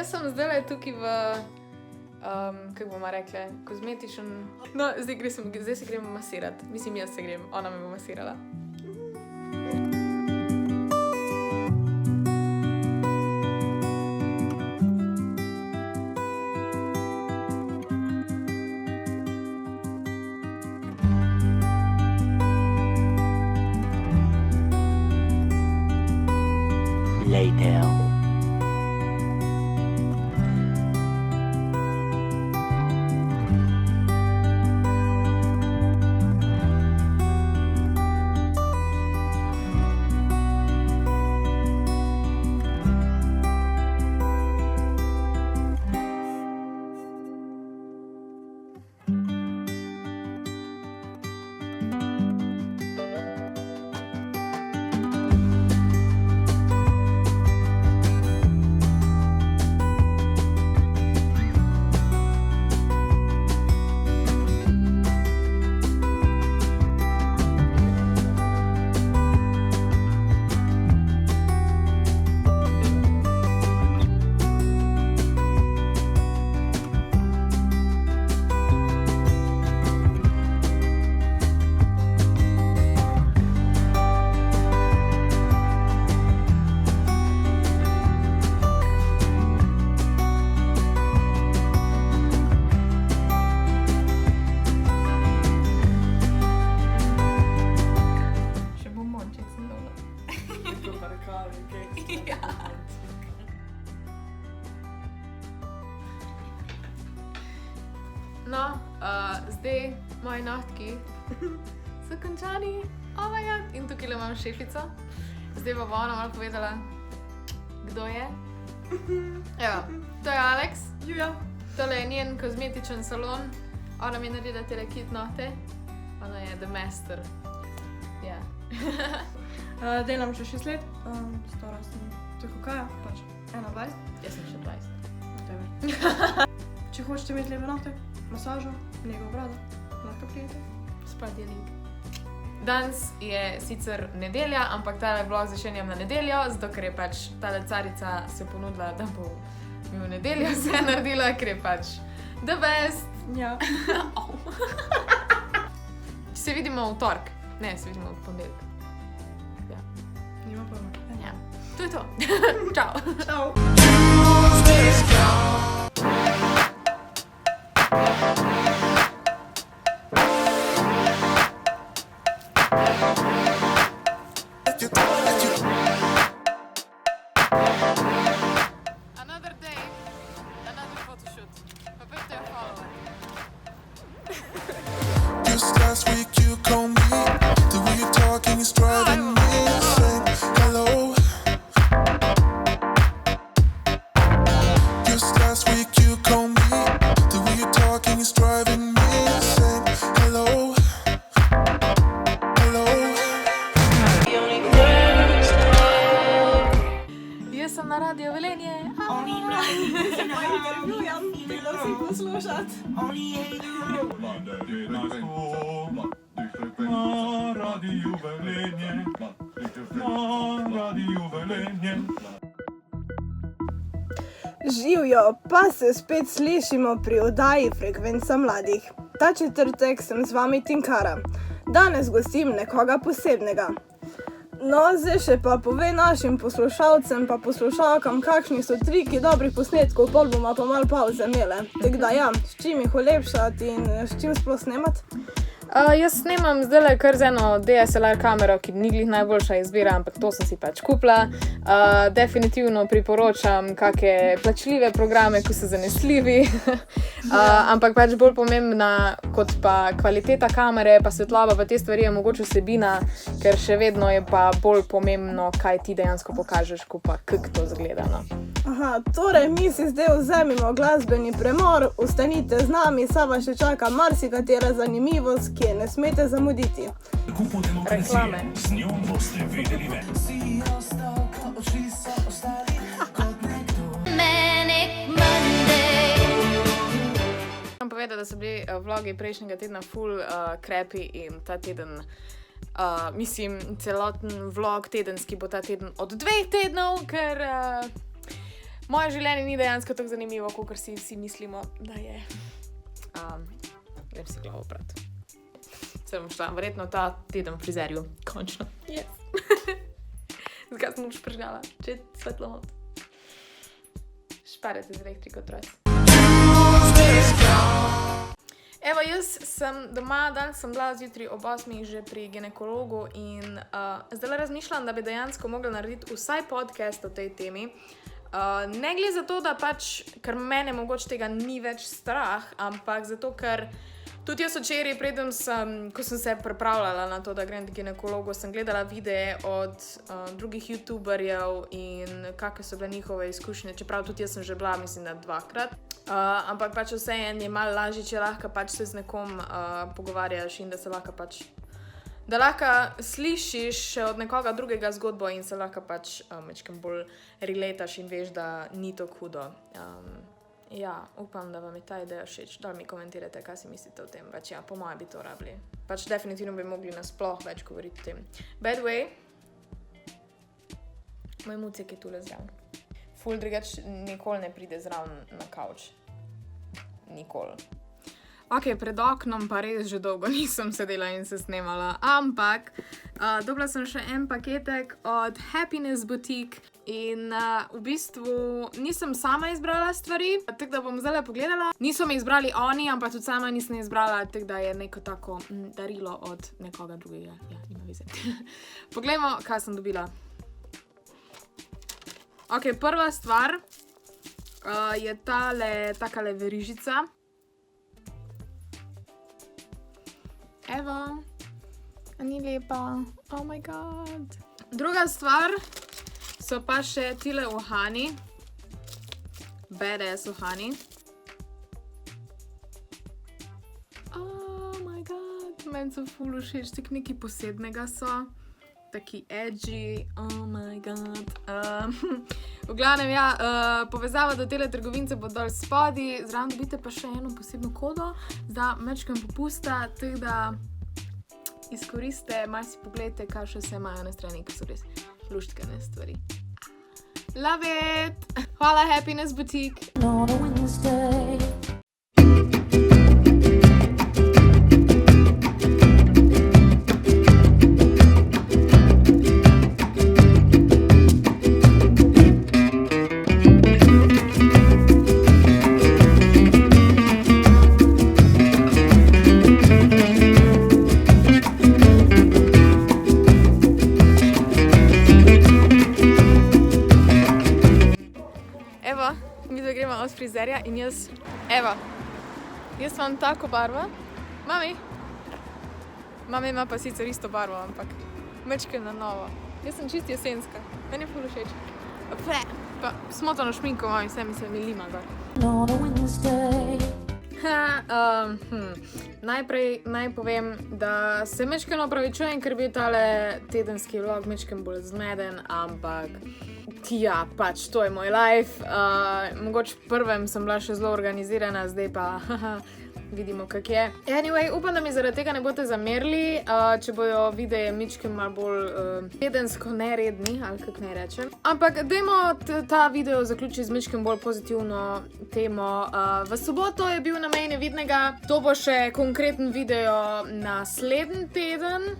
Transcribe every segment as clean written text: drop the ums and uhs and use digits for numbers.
jaz sem zdaj tukaj v, kako bomo rekli, kozmetičen... No, zdaj se grem masirati. Mislim, jaz se grem, ona me bo masirala. No, zdaj moji nohtki so končani. Oh my god. In tukaj imam šefico. Zdaj bo ona malo povedala, kdo je. Evo, to je Alex. Julia. Tole je njen kozmetičen salon. Ona mi je naredila tele kit nohte. Ona je the master. Ja. Delam že 6 let. Stara sem tako Kaja, pač 21. Jaz sem še 20. Če hočete imeti lepe nohte, masažo, nego brada, lahko prijete. Spad je link. Danes je sicer nedelja, ampak tale vlog začenjam na nedeljo, zato ker je pač tale carica se ponudila, da bo mi v nedeljo vse naredila, ker je pač the best. Ja. Se vidimo v torek. Ne, se vidimo v ponedeljek. Ja. Nima pojma. Ja. To je to. Čau. Čau. Another day, another photoshoot. My birthday follower. Just last week you called me. The way you're talking is driving me insane. Hello. Just last week you called me. The way you're talking is driving me insane. Hello. Hello. Jaz sem na Radio Velenje. Intervjujem, bilo si poslušati. Živjo, pa se spet slišimo pri oddaji Frekvenca mladih. Ta četrtek sem z vami Tinkara. Danes gostim nekoga posebnega. No, zdaj še pa povej našim poslušalcem pa poslušalkam, kakšni so triki dobrih posnetkov, pol bomo pa malo pauze imele. Tako da ja, s čim jih olepšati in s čim sploh snemati? Jaz snemam zdajle kar z eno DSLR kamero, ki ni glih najboljša izbira, ampak to sem si pač kupila. Definitivno priporočam kakšne plačljive programe, ko so zanesljivi. Ampak pač bolj pomembna kot pa kvaliteta kamere, pa svetloba, pa te stvari je mogoče vsebina, ker še vedno je pa bolj pomembno, kaj ti dejansko pokažeš, ko pa kako to zgleda. No. Aha, torej mi si zdaj vzemimo glasbeni premor, ostanite z nami, sva še čaka marsikatera zanimivost, ki je ne smete zamuditi. Reklame. Z njo boste vedeli več. Moram povedati, da so bili vlogi prejšnjega tedna ful crappy in ta teden, mislim, celoten vlog tedenski bo ta teden od 2 tednov, ker moje življenje ni dejansko tako zanimivo, kot si vsi mislimo, da je. Grem si glavo prat. Se bom šla, verjetno ta teden v frizerju. Končno. Yes. Zdaj sem už prižgala, če svetlo not. Šparjate z elektriko, otroci. Evo, jaz sem doma, danes sem bila zjutraj ob 8 že pri ginekologu in zdaj razmišljam, da bi dejansko mogla narediti vsaj podcast o tej temi. Ne gre za to, da pač, ker mene mogoče tega ni več strah, ampak zato, ker tudi jaz včeraj, ko sem se pripravljala na to, da grem k ginekologu, sem gledala videe od drugih youtuberjev in kakve so bile njihove izkušnje, čeprav tudi jaz sem že bila, mislim, da 2-krat. Ampak pač vseeno je malo lažje, če lahko pač se z nekom pogovarjaš in da se lahko pač, da lahko slišiš od nekoga drugega zgodbo in se lahko pač malo bolj relataš in veš, da ni to hudo. Ja, upam, da vam je ta ideja všeč. Dal mi komentirajte, kaj si mislite o tem. Pač ja, po moje bi to rabili. Pač definitivno bi mogli nasploh več govoriti o tem. By the way, moj mucek je tule zraven. Ful drugač nikoli ne pride zraven na kavč. Nikoli. Ok, pred oknom pa res že dolgo nisem sedela in se snemala, ampak dobila sem še en paketek od Happiness Boutique in v bistvu nisem sama izbrala stvari, tako da bom zdaj pogledala. Niso mi izbrali oni, ampak tudi sama nisem izbrala, tako da je neko tako darilo od nekoga drugega. Ja, nima veze. Poglejmo, kaj sem dobila. Ok, prva stvar je takale verižica. Evo, ni lepa, oh my god. Druga stvar so pa še tile uhani, badass uhani. Oh my god, meni so ful všeč, tak nekaj posebnega so, taki edgy, oh my god. V glavnem, ja, povezava do tele trgovince bo dol spodi, zraven dobite pa še eno posebno kodo za mečkem popusta, tako da izkoriste, malo si pogledajte, kaj še vse imajo na strani, ki so res luštkane stvari. Love it! Hvala Happiness Boutique! Gremo od frizerja in jaz imam tako barvo. Mami ima pa sicer isto barvo, ampak mečke na novo. Jaz sem čist jesenska, meni je ful všeč. Pa smotano šminko imam in vse mi se mi lima gor. Najprej naj povem, da se mečkeno opravičujem, ker bi tale tedenski vlog mečken bolj zmeden, ampak ja, pač to je moj life. Mogoče prvem sem bila še zelo organizirana, zdaj pa vidimo, kak je. Anyway, upam, da mi zaradi tega ne boste zamerili, če bojo videe mičke malo bolj tedensko neredni, ali kak naj rečem. Ampak dajmo ta video zaključiti z mičkem bolj pozitivno temo. V soboto je bil na Meji nevidnega, to bo še konkreten video naslednji teden.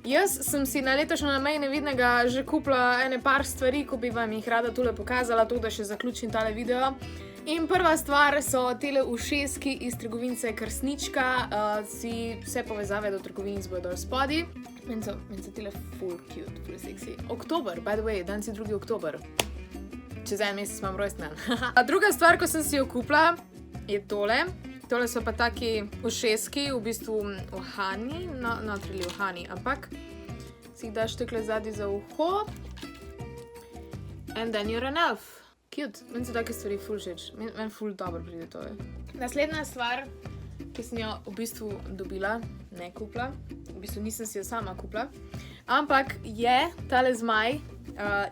Jaz sem si na letošnjo na Meji nevidnega že kupila ene par stvari, ko bi vam jih rada tule pokazala, to da še zaključim tale video. In prva stvar so tele ušeski iz trgovince Krsnička, vse povezave do trgovinic bodo dol spodi. Meni so tele full cute, full sexy. Oktober, by the way, danes je 2. oktober. Čez en mesec imam rojstnen. Druga stvar, ko sem si jo kupila, je tole. Tole so pa taki ušeski, v bistvu uhani, not really uhani, ampak si jih daš takle zadnji za uho. And then you're an elf. Cute. Meni so take stvari ful všeč. Meni ful dobro pride to. Naslednja stvar, ki sem jo v bistvu dobila, ne kupila, v bistvu nisem si jo sama kupila, ampak je tale zmaj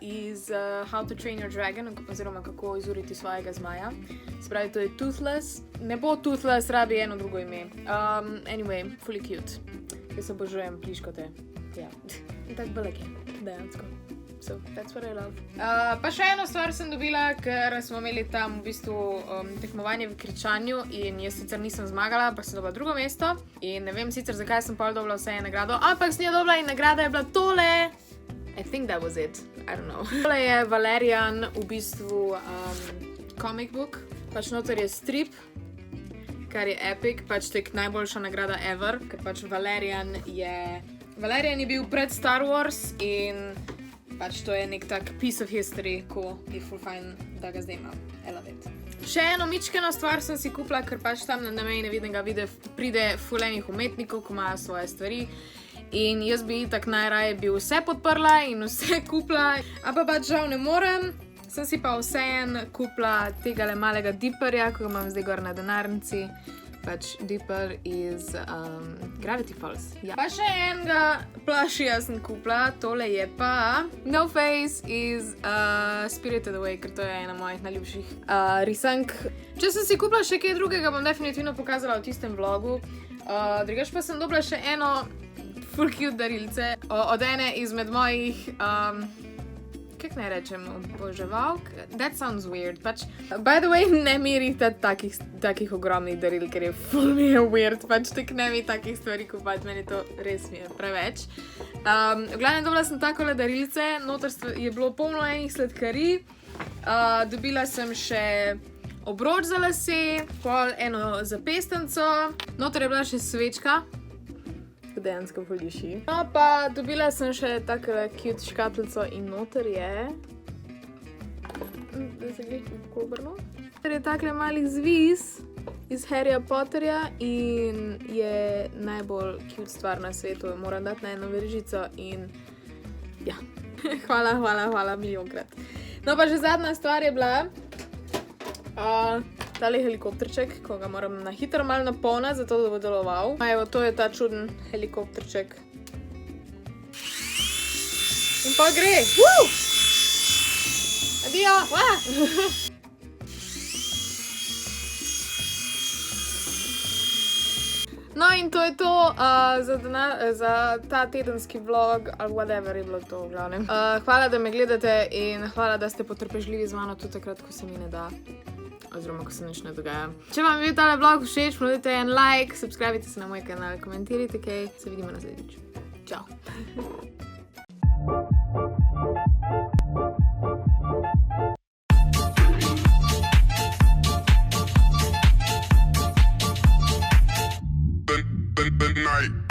iz How to Train Your Dragon, oziroma kako izuriti svojega zmaja. Spravi, to je Toothless. Ne bo Toothless, rabi eno drugo ime. Anyway, fully cute. Jaz obožujem pliškote. Ja. In tak belek je, dejansko. So, that's what I love. Pa še eno stvar sem dobila, ker smo imeli tam v bistvu tekmovanje v kričanju in jaz sicer nisem zmagala, ampak sem dobila drugo mesto. In ne vem sicer, zakaj sem pol dobila vse nagrado, ampak sem jo dobila in nagrada je bila tole. I think that was it. I don't know. Tole je Valerian v bistvu comic book. Pač noter je strip, kar je epic, pač tek najboljša nagrada ever, ker pač Valerian je bil pred Star Wars in pač to je nek tak piece of history, ko je full fine, da ga zdaj imam. I love it. Še eno mičkeno stvar sem si kupila, ker pač tam na meji nevidnega pride full enih umetnikov, ko imajo svoje stvari. In jaz bi itak najraje bi vse podprla in vse kupila, ampak pač žal ne morem. Sem si pa vseeno kupila tegale malega Dipperja, ko ga imam zdaj gor na denarnici. Pač Dipper iz Gravity Falls. Ja. Pa še enega plushija sem kupila, tole je pa No Face iz Spirited Away, ker to je ena mojih najljubših risank. Če sem si kupila še kaj drugega, bom definitivno pokazala v tistem vlogu. Drugače pa sem dobila še eno full cute darilce od ene izmed mojih kako naj rečem, oboževalk? That sounds weird, pač. By the way, ne merite takih ogromnih daril, ker je full mi je weird, pač tek ne mi takih stvari kupati, meni to res mi je preveč. V glavnem dobila sem takole darilce, noter je bilo polno enih sladkarij, dobila sem še obroč za lase, pol eno zapestnico, noter je bila še svečka, dejansko poljuši. No, pa dobila sem še takole cute škatlico in noter je... Da se gre kako obrno. Noter je takole malih zviz iz Harryja Potterja in je najbolj cute stvar na svetu. Moram dati na eno verižico in... Ja. Hvala milijonkrat. No, pa že zadnja stvar je bila... tale helikopterček, ko ga moram na hitro malo napolniti, zato da bo deloval. Evo, to je ta čuden helikopterček. In pa gre! Adio! No in to je to za ta tedenski vlog, ali whatever je bilo to v glavnem. Hvala, da me gledate in hvala, da ste potrpežljivi z mano tudi takrat, ko se mi ne da. Oziroma, ko se nič ne dogaja. Če vam je bil tale vlog všeč, dajte en like, subscribite se na moj kanal, komentirajte kaj, se vidimo naslednjič. Čau! The night.